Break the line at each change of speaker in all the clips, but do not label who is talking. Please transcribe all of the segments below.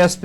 SP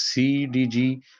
CDG,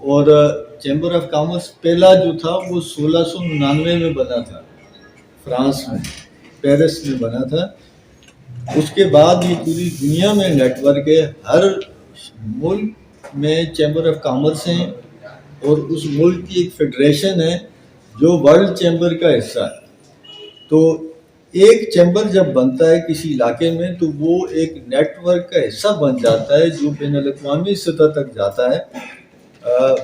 اور chamber of commerce پہلا جو تھا وہ 1699 میں بنا تھا، فرانس میں، پیرس میں بنا تھا۔ اس کے بعد یہ پوری دنیا میں نیٹ ورک ہے، ہر ملک میں چیمبر آف کامرس ہیں، اور اس ملک کی ایک فیڈریشن ہے جو ورلڈ چیمبر کا حصہ ہے۔ تو ایک چیمبر جب بنتا ہے کسی علاقے میں تو وہ ایک نیٹ ورک کا حصہ بن جاتا ہے جو بین الاقوامی سطح تک جاتا ہے۔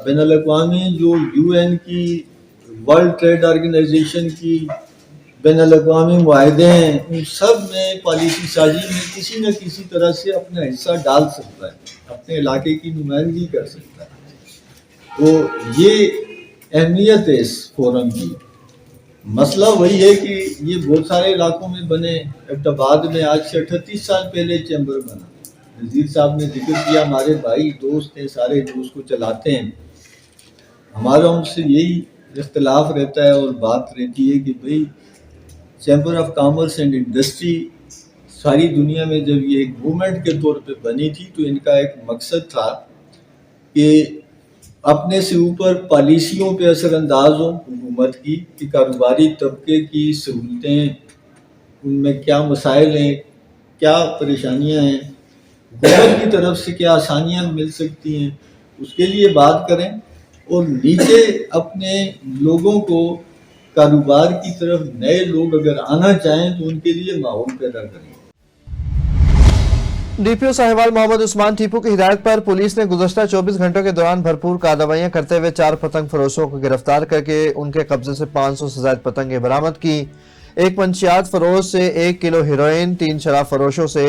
بین الاقوامی جو یو این کی، ورلڈ ٹریڈ آرگنائزیشن کی بین الاقوامی معاہدے ہیں، ان سب میں پالیسی سازی میں کسی نہ کسی طرح سے اپنا حصہ ڈال سکتا ہے، اپنے علاقے کی نمائندگی کر سکتا ہے۔ تو یہ اہمیت ہے اس فورم کی۔ مسئلہ وہی ہے کہ یہ بہت سارے علاقوں میں بنے، ایبٹ آباد میں آج سے 38 سال پہلے چیمبر بنا۔ نذیر صاحب نے ذکر کیا، ہمارے بھائی دوست ہیں سارے جو اس کو چلاتے ہیں، ہمارا ان سے یہی اختلاف رہتا ہے اور بات رہتی ہے کہ بھئی chamber of commerce and industry ساری دنیا میں جب یہ ایک موومنٹ کے طور پہ بنی تھی تو ان کا ایک مقصد تھا کہ اپنے سے اوپر پالیسیوں پہ اثر انداز ہوں حکومت کی، کہ کاروباری طبقے کی سہولتیں، ان میں کیا مسائل ہیں، کیا پریشانیاں ہیں، حکومت کی طرف سے کیا آسانیاں مل سکتی ہیں، اس کے لیے بات کریں، اور نیچے اپنے لوگوں کو کاروبار کی طرف نئے لوگ اگر آنا چاہیں تو ان کے لیے ماحول پیدا کریں۔
ڈی پی او ساہیوال محمد عثمان ٹیپو کی ہدایت پر پولیس نے گزشتہ 24 گھنٹوں کے دوران بھرپور کارروائیاں کرتے ہوئے 4 پتنگ فروشوں کو گرفتار کر کے ان کے قبضے سے 500 سے زائد پتنگیں برآمد کی۔ ایک منشیات فروش سے 1 کلو ہیروئن، 3 شراب فروشوں سے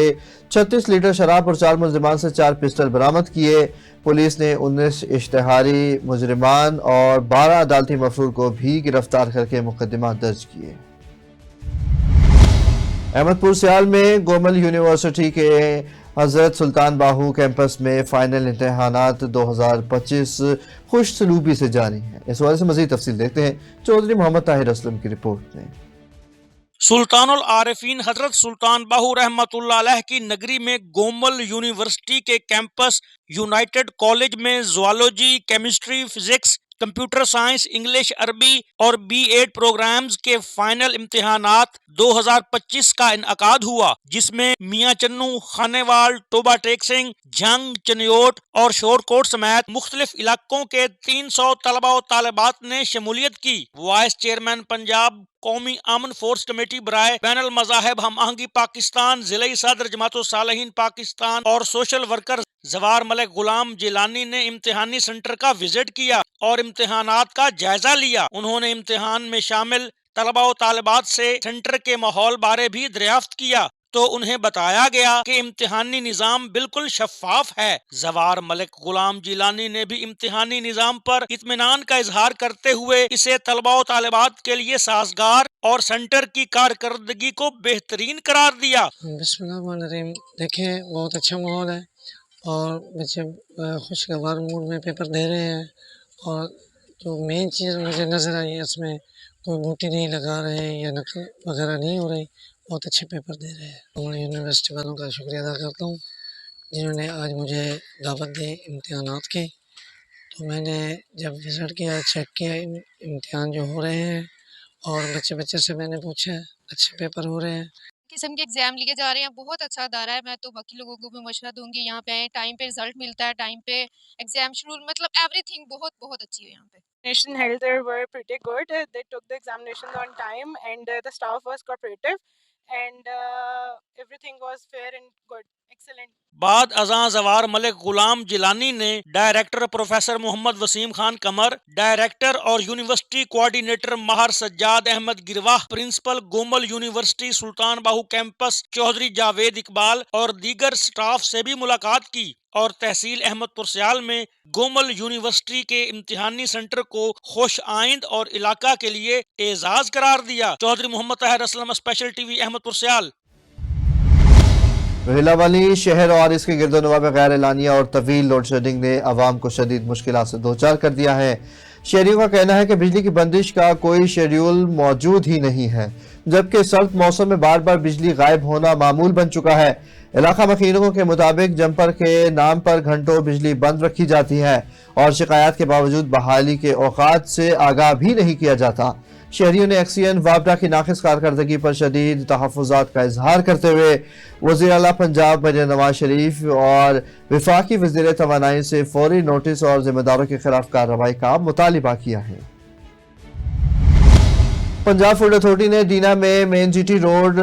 36 لیٹر شراب اور 4 ملزمان سے 4 پسٹل برآمد کیے۔ پولیس نے 19 اشتہاری مجرمان اور 12 عدالتی مفرور کو بھی گرفتار کر کے مقدمات درج کیے۔ احمد پور سیال میں گومل یونیورسٹی کے حضرت سلطان باہو کیمپس میں فائنل امتحانات 2025 خوش سلوبی سے جاری ہیں۔ اس حوالے سے مزید تفصیل دیکھتے ہیں چودھری محمد طاہر اسلم کی رپورٹ میں۔
سلطان العارفین حضرت سلطان باہو رحمت اللہ علیہ کی نگری میں گومل یونیورسٹی کے کیمپس یونائٹڈ کالج میں zoology, chemistry, physics, computer science, English, عربی اور بی ایڈ پروگرامز کے فائنل امتحانات 2025 کا انعقاد ہوا، جس میں میاں چنو، خانیوال، ٹوبا ٹیک سنگھ، جھنگ، چنیوٹ اور شور کوٹ سمیت مختلف علاقوں کے 300 طلبہ و طالبات نے شمولیت کی۔ وائس چیئرمین پنجاب قومی امن فورس کمیٹی برائے بین المذاہب ہم آہنگی پاکستان، ضلعی صدر جماعت الصالحین پاکستان اور سوشل ورکر زوار ملک غلام جیلانی نے امتحانی سینٹر کا وزٹ کیا اور امتحانات کا جائزہ لیا۔ انہوں نے امتحان میں شامل طلبہ و طالبات سے سینٹر کے ماحول بارے بھی دریافت کیا تو انہیں بتایا گیا کہ امتحانی نظام بالکل شفاف ہے۔ زوار ملک غلام جیلانی نے بھی امتحانی نظام پر اطمینان کا اظہار کرتے ہوئے اسے طلبہ و طالبات کے لیے سازگار اور سینٹر کی کارکردگی کو بہترین قرار دیا۔
بسم اللہ الرحمن الرحیم۔ دیکھیں بہت اچھا ماحول ہے اور بچے خوشگوار موڈ میں پیپر دے رہے ہیں، اور جو مین چیز مجھے نظر آئی اس میں کوئی بوٹی نہیں لگا رہے یا نقل وغیرہ نہیں ہو رہی، بہت اچھے پیپر دے رہے ہیں۔ میں یونیورسٹی والوں کا شکریہ ادا کرتا ہوں جنہوں نے آج مجھے دعوت دی امتحانات کی۔ تو میں نے جب وزٹ کیا، چیک کیا امتحان جو ہو رہے ہیں، اور بچے سے میں نے پوچھا اچھے پیپر ہو رہے ہیں۔
قسم کے ایگزام لیے جا رہے ہیں، بہت اچھا ادارہ ہے۔ میں تو باقی لوگوں کو بھی مشورہ دوں گی یہاں پہ آئیں، ٹائم پہ رزلٹ ملتا ہے، ٹائم پہ ایگزام شروع، مطلب ایوری تھنگ بہت اچھی ہے یہاں پہ۔
Examination held there were pretty good. They took the examinations on time, and the staff was cooperative, and everything was fair and good. Excellent.
بعد ازاں زوار ملک غلام جیلانی نے ڈائریکٹر پروفیسر محمد وسیم خان قمر، ڈائریکٹر اور یونیورسٹی کوآرڈینیٹر ماہر Sajjad Ahmad گرواہ، principal Gomal university Sultan Bahu campus Chaudhry Javed Iqbal اور دیگر staff سے بھی ملاقات کی اور تحصیل احمد پرسیال میں گومل یونیورسٹی کے امتحانی سینٹر کو خوش آئند اور علاقہ کے لیے اعزاز قرار دیا۔ Chaudhry Muhammad Tahir Aslam, special T V, Ahmad پرسیال۔
روہیلا والی شہر اور اس کے گرد و نواح میں غیر اعلانیہ اور طویل لوڈ شیڈنگ نے عوام کو شدید مشکلات سے دوچار کر دیا ہے۔ شہریوں کا کہنا ہے کہ بجلی کی بندش کا کوئی شیڈیول موجود ہی نہیں ہے، جبکہ سرد موسم میں بار بار بجلی غائب ہونا معمول بن چکا ہے۔ علاقہ مکینوں کے مطابق جمپر کے نام پر گھنٹوں بجلی بند رکھی جاتی ہے اور شکایات کے باوجود بحالی کے اوقات سے آگاہ بھی نہیں کیا جاتا۔ شہریوں نے ایکسین وابڈا کی ناقص کارکردگی پر شدید تحفظات کا اظہار کرتے ہوئے وزیر اعلیٰ پنجاب مریم نواز شریف اور وفاقی وزیر توانائی سے فوری نوٹس اور ذمہ داروں کے خلاف کارروائی کا مطالبہ کیا ہے۔ پنجاب فوڈ اتھارٹی نے ڈینا میں مین جی ٹی روڈ،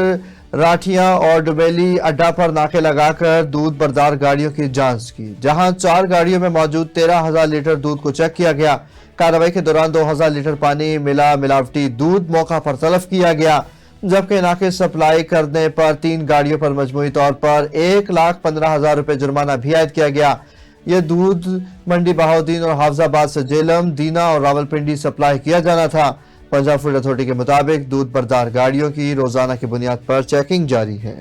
راٹھیاں اور ڈبیلی اڈا پر ناکے لگا کر دودھ بردار گاڑیوں کی جانچ کی، جہاں 4 گاڑیوں میں موجود 13,000 لیٹر دودھ کو چیک کیا گیا۔ کارروائی کے دوران 2,000 لیٹر پانی ملا ملاوٹی دودھ موقع پر تلف کیا گیا، جبکہ ناکے سپلائی کرنے پر 3 گاڑیوں پر مجموعی طور پر 1,15,000 روپے جرمانہ بھی عائد کیا گیا۔ یہ دودھ منڈی بہاؤدین اور حافظ آباد سے جیلم، دینا اور راولپنڈی سپلائی کیا جانا تھا۔ پنجاب فوڈ اتھارٹی کے مطابق دودھ بردار گاڑیوں کی روزانہ کی بنیاد پر چیکنگ جاری ہے۔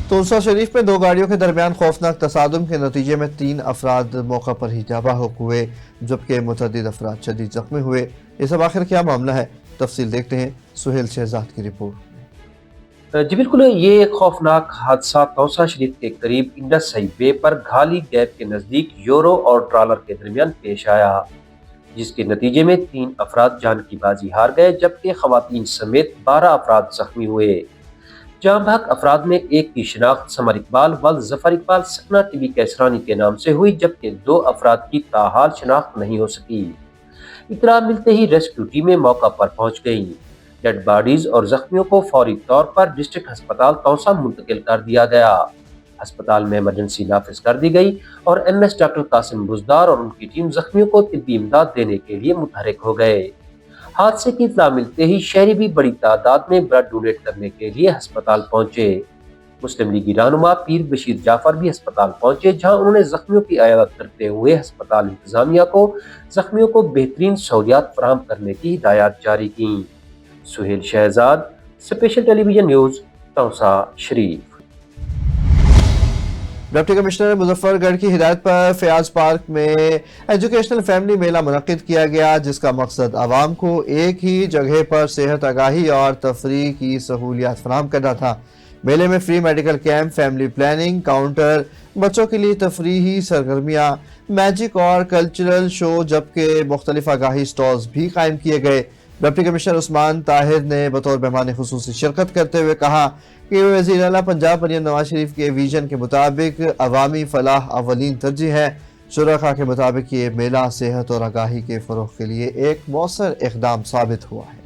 تونسا شریف میں 2 گاڑیوں کے درمیان خوفناک تصادم کے نتیجے میں 3 افراد موقع پر ہی تباہ ہوئے، جبکہ متعدد افراد شدید زخمی ہوئے۔ اس اب آخر کیا معاملہ ہے، تفصیل دیکھتے ہیں سہیل شہزاد کی رپورٹ۔
جی بالکل، یہ ایک خوفناک حادثہ تونسا شریف کے قریب انڈس ہائی وے پر گھالی گیپ کے نزدیک یورو اور ٹرالر کے درمیان پیش آیا، جس کے نتیجے میں 3 افراد جان کی بازی ہار گئے، جبکہ خواتین سمیت 12 افراد زخمی ہوئے۔ جاں بحق افراد میں ایک کی شناخت سمر اقبال و ظفر اقبال سکنا ٹی بی کیسرانی کے نام سے ہوئی، جبکہ 2 افراد کی تاحال شناخت نہیں ہو سکی۔ اطلاع ملتے ہی ریسکیو ٹیمیں موقع پر پہنچ گئیں۔ ڈیڈ باڈیز اور زخمیوں کو فوری طور پر ڈسٹرکٹ ہسپتال تونسا منتقل کر دیا گیا۔ ہسپتال میں ایمرجنسی نافذ کر دی گئی اور M S doctor Qasim Buzdar اور ان کی ٹیم زخمیوں کو طبی امداد دینے کے لیے متحرک ہو گئے۔ حادثے کی اطلاع ملتے ہی شہری بھی بڑی تعداد میں بلڈ ڈونیٹ کرنے کے لیے ہسپتال پہنچے۔ مسلم لیگی رہنما پیر بشیر جعفر بھی ہسپتال پہنچے، جہاں انہوں نے زخمیوں کی عیادت کرتے ہوئے ہسپتال انتظامیہ کو زخمیوں کو بہترین سہولیات فراہم کرنے کی ہدایات جاری کیں۔ سہیل شہزاد، اسپیشل ٹیلی ویژن نیوز، تونسا شریف۔
ڈپٹی کمشنر مظفر گڑھ کی ہدایت پر فیاض پارک میں ایجوکیشنل فیملی میلہ منعقد کیا گیا، جس کا مقصد عوام کو ایک ہی جگہ پر صحت آگاہی اور تفریح کی سہولیات فراہم کرنا تھا۔ میلے میں free medical camp, family planning counter, بچوں کے لیے تفریحی سرگرمیاں، میجک اور کلچرل شو، جبکہ مختلف آگاہی سٹالز بھی قائم کیے گئے۔ ڈپٹی کمشنر عثمان طاہر نے بطور مہمان خصوصی شرکت کرتے ہوئے کہا کہ وزیر اعلیٰ پنجاب مریم نواز شریف کے ویژن کے مطابق عوامی فلاح اولین ترجیح ہے۔ شرکاء کے مطابق یہ میلہ صحت اور آگاہی کے فروغ کے لیے ایک مؤثر اقدام ثابت ہوا ہے۔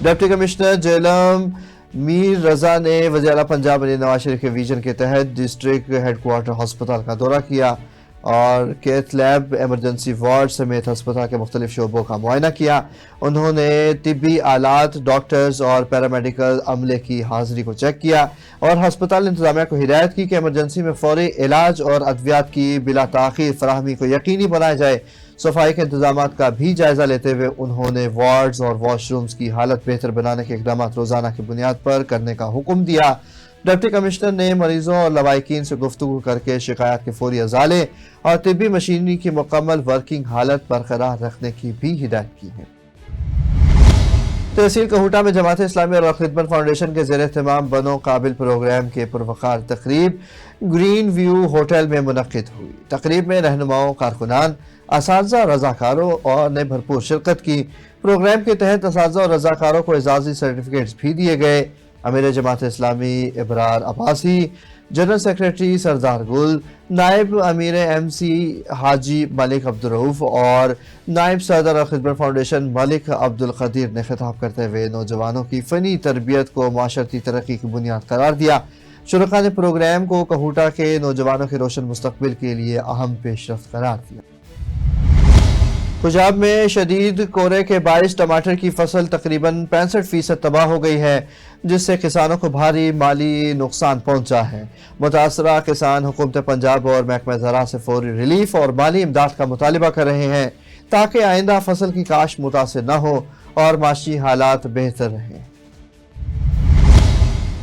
ڈپٹی کمشنر جیلم میر رضا نے وزیر اعلیٰ پنجاب مریم نواز شریف کے ویژن کے تحت ڈسٹرکٹ ہیڈ کوارٹر ہسپتال کا دورہ کیا اور کیتھ لیب، ایمرجنسی وارڈ سمیت ہسپتال کے مختلف شعبوں کا معائنہ کیا۔ انہوں نے طبی آلات، ڈاکٹرز اور پیرامیڈیکل عملے کی حاضری کو چیک کیا اور ہسپتال انتظامیہ کو ہدایت کی کہ ایمرجنسی میں فوری علاج اور ادویات کی بلا تاخیر فراہمی کو یقینی بنایا جائے۔ صفائی کے انتظامات کا بھی جائزہ لیتے ہوئے انہوں نے وارڈز اور واش رومز کی حالت بہتر بنانے کے اقدامات روزانہ کی بنیاد پر کرنے کا حکم دیا۔ ڈپٹی کمشنر نے مریضوں اور لواحقین سے گفتگو کر کے شکایات کے فوری ازالے اور طبی مشینری کی مکمل ورکنگ حالت برقرار رکھنے کی بھی ہدایت کی ہے۔ تحصیل کہوٹہ میں جماعت اسلامی اور خدمت فاؤنڈیشن کے زیر اہتمام بنو قابل پروگرام کے پروقار تقریب گرین ویو ہوٹل میں منعقد ہوئی۔ تقریب میں رہنماؤں، کارکنان، اساتذہ، رضاکاروں اور نے بھرپور شرکت کی۔ پروگرام کے تحت اساتذہ اور رضاکاروں کو اعزازی سرٹیفکیٹس بھی دیے گئے۔ امیر جماعت اسلامی ابرار عباسی، جنرل سیکریٹری سردار گل، نائب امیر ایم سی حاجی ملک عبدالرؤف اور نائب صدر خدمت فاؤنڈیشن ملک عبدالقدیر نے خطاب کرتے ہوئے نوجوانوں کی فنی تربیت کو معاشرتی ترقی کی بنیاد قرار دیا۔ شرکاء نے پروگرام کو کہوٹہ کے نوجوانوں کے روشن مستقبل کے لیے اہم پیش رفت قرار دیا۔ پنجاب میں شدید کورے کے باعث ٹماٹر کی فصل تقریباً 65% تباہ ہو گئی ہے، جس سے کسانوں کو بھاری مالی نقصان پہنچا ہے۔ متاثرہ کسان حکومت پنجاب اور محکمہ زراعت سے فوری ریلیف اور مالی امداد کا مطالبہ کر رہے ہیں تاکہ آئندہ فصل کی کاشت متاثر نہ ہو اور معاشی حالات بہتر رہیں۔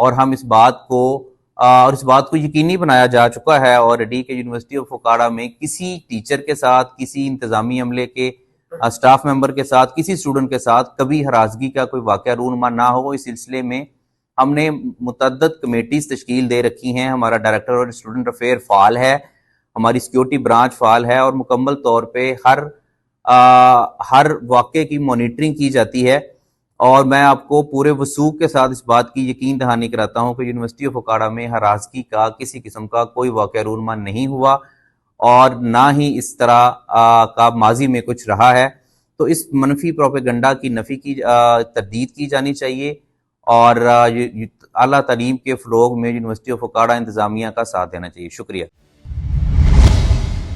اور ہم اس بات کو یقینی بنایا جا چکا ہے آلریڈی کہ یونیورسٹی آف اوکاڑا میں کسی ٹیچر کے ساتھ، کسی انتظامی عملے کے اسٹاف ممبر کے ساتھ، کسی اسٹوڈنٹ کے ساتھ کبھی ہراسگی کا کوئی واقعہ رونما نہ ہو۔ اس سلسلے میں ہم نے متعدد کمیٹیز تشکیل دے رکھی ہیں، ہمارا ڈائریکٹر اور اسٹوڈنٹ افیئر فعال ہے، ہماری سیکیورٹی برانچ فعال ہے، اور مکمل طور پہ ہر واقعے کی مانیٹرنگ کی جاتی ہے۔ اور میں آپ کو پورے وثوق کے ساتھ اس بات کی یقین دہانی کراتا ہوں کہ یونیورسٹی آف اوکاڑا میں ہراسگی کا کسی قسم کا کوئی واقعہ رونما نہیں ہوا، اور نہ ہی اس طرح کا ماضی میں کچھ رہا ہے۔ تو اس منفی پروپیگنڈا کی تردید کی جانی چاہیے، اور اعلیٰ تعلیم کے فروغ میں یونیورسٹی آف اوکاڑا انتظامیہ کا ساتھ دینا چاہیے۔ شکریہ۔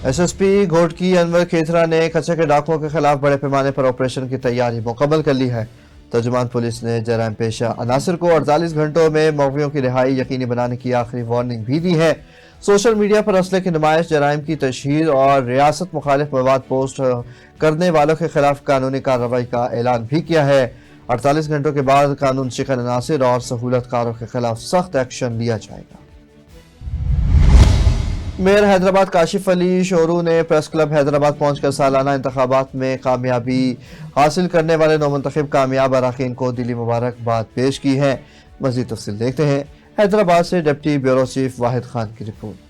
ایس ایس پی گھوٹکی انور کھیترا نے کچے کے ڈاکوؤں کے خلاف بڑے پیمانے پر آپریشن کی تیاری مکمل کر لی ہے۔ ترجمان پولیس نے جرائم پیشہ عناصر کو 48 گھنٹوں میں ملویوں کی رہائی یقینی بنانے کی آخری وارننگ بھی دی ہے۔ سوشل میڈیا پر اسلحے کی نمائش، جرائم کی تشہیر اور ریاست مخالف مواد پوسٹ کرنے والوں کے خلاف قانونی کارروائی کا اعلان بھی کیا ہے۔ 48 گھنٹوں کے بعد قانون شکن عناصر اور سہولت کاروں کے خلاف سخت ایکشن لیا جائے گا۔ میئر حیدرآباد کاشف علی شورو نے پریس کلب حیدرآباد پہنچ کر سالانہ انتخابات میں کامیابی حاصل کرنے والے نومنتخب کامیاب اراکین کو دلی مبارکباد پیش کی ہے۔ مزید تفصیل دیکھتے ہیں حیدرآباد سے ڈپٹی بیورو چیف واحد خان کی رپورٹ۔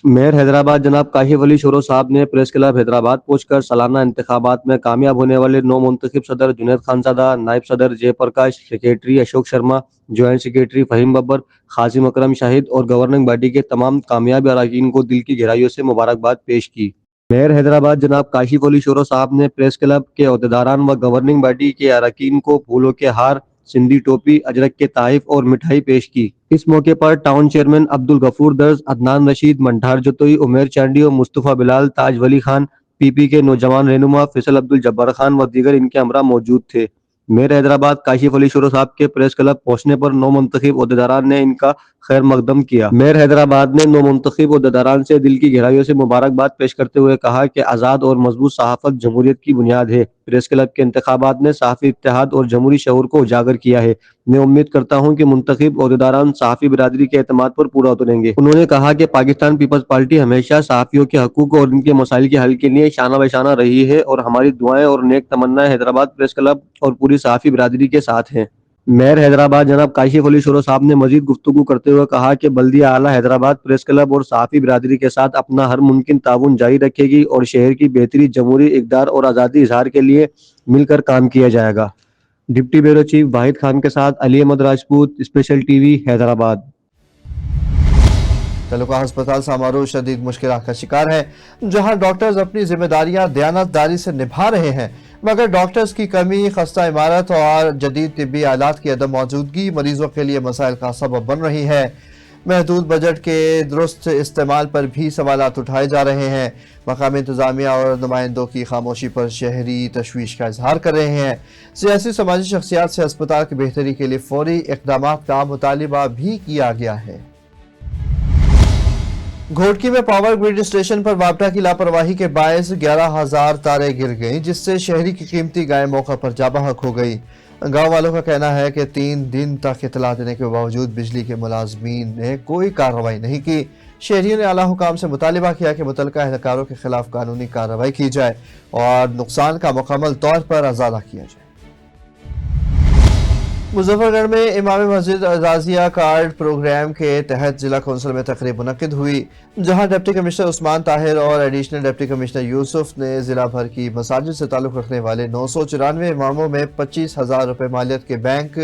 میئر حیدرآباد جناب کاشف علی شورو صاحب نے پریس کلب حیدرآباد پہنچ کر سالانہ انتخابات میں کامیاب ہونے والے نو منتخب صدر جنید خانزادہ، نائب صدر Jai Prakash, secretary Ashok Sharma, joint secretary Fahim Babar, خازم اکرم شاہد اور گورننگ باڈی کے تمام کامیاب اراکین کو دل کی گہرائیوں سے مبارکباد پیش کی۔ میئر حیدرآباد جناب کاشف علی شورو صاحب نے پریس کلب کے عہدیداران و گورننگ باڈی کے اراکین کو پھولوں کے ہار، سندھی ٹوپی، اجرک کے تحائف اور مٹھائی پیش کی۔ اس موقع پر ٹاؤن چیئرمین عبدالغفور درز، عدنان رشید، منڈھار جتوئی، عمیر چانڈی اور مصطفیٰ بلال، تاج ولی خان، پی پی کے نوجوان رہنما فیصل عبدالجبار خان و دیگر ان کے ہمراہ موجود تھے۔ میئر حیدرآباد کاشف علی شورو صاحب کے پریس کلب پہنچنے پر نو منتخب عہدیداران نے ان کا خیر مقدم کیا۔ میئر حیدرآباد نے نو منتخب عہدیداران سے دل کی گہرائیوں سے مبارکباد پیش کرتے ہوئے کہا کہ آزاد اور مضبوط صحافت جمہوریت کی بنیاد ہے۔ پریس کلب کے انتخابات نے صحافی اتحاد اور جمہوری شعور کو اجاگر کیا ہے۔ میں امید کرتا ہوں کہ منتخب عہدیداران صحافی برادری کے اعتماد پر پورا اتریں گے۔ انہوں نے کہا کہ پاکستان پیپلز پارٹی ہمیشہ صحافیوں کے حقوق اور ان کے مسائل کے حل کے لیے شانہ بشانہ رہی ہے، اور ہماری دعائیں اور نیک تمنائیں حیدرآباد پریس کلب اور پوری صحافی برادری کے ساتھ ہیں۔ میئر حیدرآباد جناب کاشف علی شورو صاحب نے مزید گفتگو کرتے ہوئے کہا کہ بلدیہ اعلیٰ حیدرآباد پریس کلب اور صحافی برادری کے ساتھ اپنا ہر ممکن تعاون جاری رکھے گی، اور شہر کی بہتری، جمہوری اقدار اور آزادی اظہار کے لیے مل کر کام کیا جائے گا۔ ڈپٹی بیورو چیف واحد خان کے ساتھ علی احمد راجپوت، اسپیشل ٹی وی، حیدرآباد۔
تعلقہ ہسپتال سامارو شدید مشکلات کا شکار ہے، جہاں ڈاکٹرز اپنی ذمہ داریاں دیانتداری سے نبھا رہے ہیں، مگر ڈاکٹرز کی کمی، خستہ عمارت اور جدید طبی آلات کی عدم موجودگی مریضوں کے لیے مسائل کا سبب بن رہی ہے۔ محدود بجٹ کے درست استعمال پر بھی سوالات اٹھائے جا رہے ہیں۔ مقامی انتظامیہ اور نمائندوں کی خاموشی پر شہری تشویش کا اظہار کر رہے ہیں۔ سیاسی سماجی شخصیات سے ہسپتال کی بہتری کے لیے فوری اقدامات کا مطالبہ بھی کیا گیا ہے۔ گھوٹکی میں پاور گریڈ اسٹیشن پر وابڈا کی لاپرواہی کے باعث 11,000 تاریں گر گئیں، جس سے شہری کی قیمتی گائے موقع پر جاں بحق ہو گئی۔ گاؤں والوں کا کہنا ہے کہ 3 دن تک اطلاع دینے کے باوجود بجلی کے ملازمین نے کوئی کارروائی نہیں کی۔ شہریوں نے اعلیٰ حکام سے مطالبہ کیا کہ متعلقہ اہلکاروں کے خلاف قانونی کارروائی کی جائے اور نقصان کا مکمل طور پر ازالہ کیا جائے۔ مظفر گڑھ میں امام مسجد اعزازیہ کارڈ پروگرام کے تحت ضلع کونسل میں تقریب منعقد ہوئی، جہاں ڈپٹی کمشنر عثمان طاہر اور ایڈیشنل ڈپٹی کمشنر یوسف نے ضلع بھر کی مساجد سے تعلق رکھنے والے 994 اماموں میں 25,000 روپے مالیت کے بینک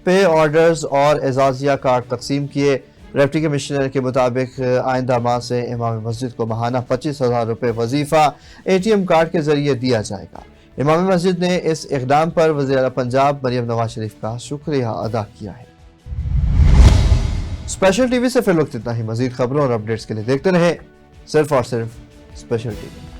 پے آرڈرز اور اعزازیہ کارڈ تقسیم کیے۔ ڈپٹی کمشنر کے مطابق آئندہ ماہ سے امام مسجد کو ماہانہ 25,000 روپے وظیفہ ATM کارڈ کے ذریعے دیا جائے گا۔ امام مسجد نے اس اقدام پر وزیر اعلیٰ پنجاب مریم نواز شریف کا شکریہ ادا کیا ہے۔ اسپیشل ٹی وی سے فی الوقت اتنا ہی۔ مزید خبروں اور اپڈیٹس کے لیے دیکھتے رہیں صرف اور صرف اسپیشل ٹی وی۔